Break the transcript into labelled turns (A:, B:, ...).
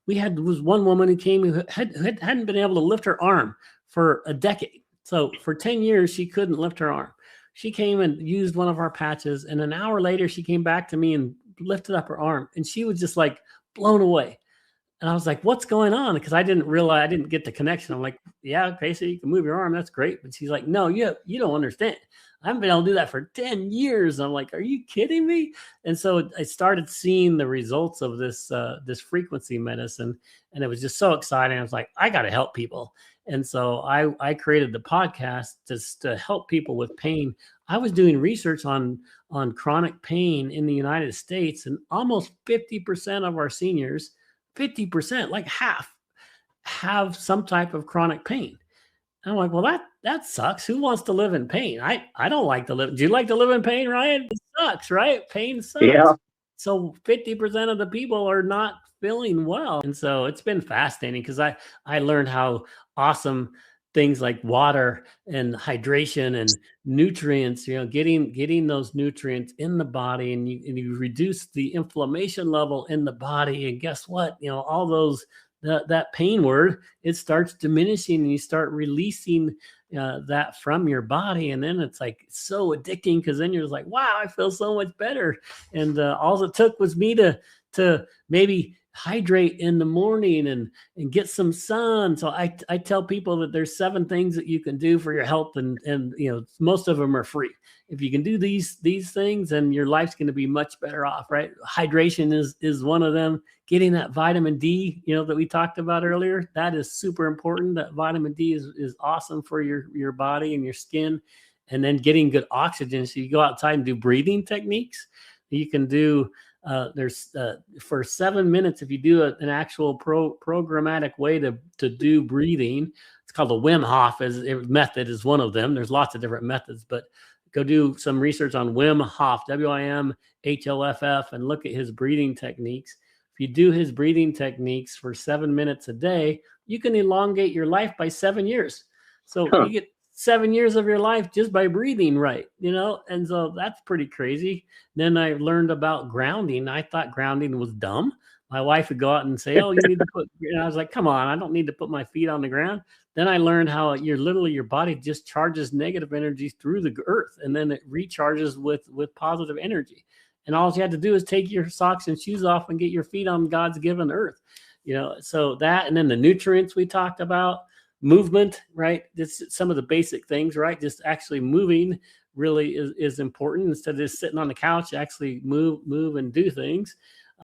A: was one woman who came who hadn't been able to lift her arm for a decade. So for 10 years, she couldn't lift her arm. She came and used one of our patches, and an hour later, she came back to me and lifted up her arm, and she was just like blown away. And I was like, what's going on? Because I didn't realize, I didn't get the connection. I'm like, yeah, okay, so you can move your arm. That's great. But she's like, no, you don't understand. I haven't been able to do that for 10 years. I'm like, are you kidding me? And so I started seeing the results of this frequency medicine. And it was just so exciting. I was like, I got to help people. And so I created the podcast just to help people with pain. I was doing research on chronic pain in the United States, and almost 50% of our seniors, 50%, like half, have some type of chronic pain. And I'm like, well, that sucks. Who wants to live in pain? I don't like to live. Do you like to live in pain, Ryan? It sucks, right? Pain sucks.
B: Yeah.
A: So 50% of the people are not feeling well. And so it's been fascinating because I learned how awesome things like water and hydration and nutrients, getting those nutrients in the body, and you reduce the inflammation level in the body. And guess what? All those, that pain word, it starts diminishing, and you start releasing that from your body. And then it's like so addicting, because then you're just like, wow, I feel so much better. And all it took was me to maybe hydrate in the morning and get some sun. So I tell people that there's 7 things that you can do for your health, and most of them are free. If you can do these things, then your life's going to be much better off, right? Hydration is one of them. Getting that vitamin D, that we talked about earlier, that is super important. That vitamin D is awesome for your body and your skin. And then getting good oxygen. So you go outside and do breathing techniques. You can do for 7 minutes, if you do an actual programmatic way to do breathing. It's called the Wim Hof method is one of them. There's lots of different methods, but go do some research on Wim Hof, WIMHOFF, and look at his breathing techniques. If you do his breathing techniques for 7 minutes a day, you can elongate your life by 7 years. So you get 7 years of your life just by breathing right, and so that's pretty crazy. Then I learned about grounding. I thought grounding was dumb. My wife would go out and say, oh, you need to put, I was like, come on, I don't need to put my feet on the ground. Then I learned how your body just charges negative energy through the earth, and then it recharges with positive energy. And all you had to do is take your socks and shoes off and get your feet on God's given earth, so that, and then the nutrients we talked about. Movement, right? This some of the basic things, right? Just actually moving really is important. Instead of just sitting on the couch, actually move and do things.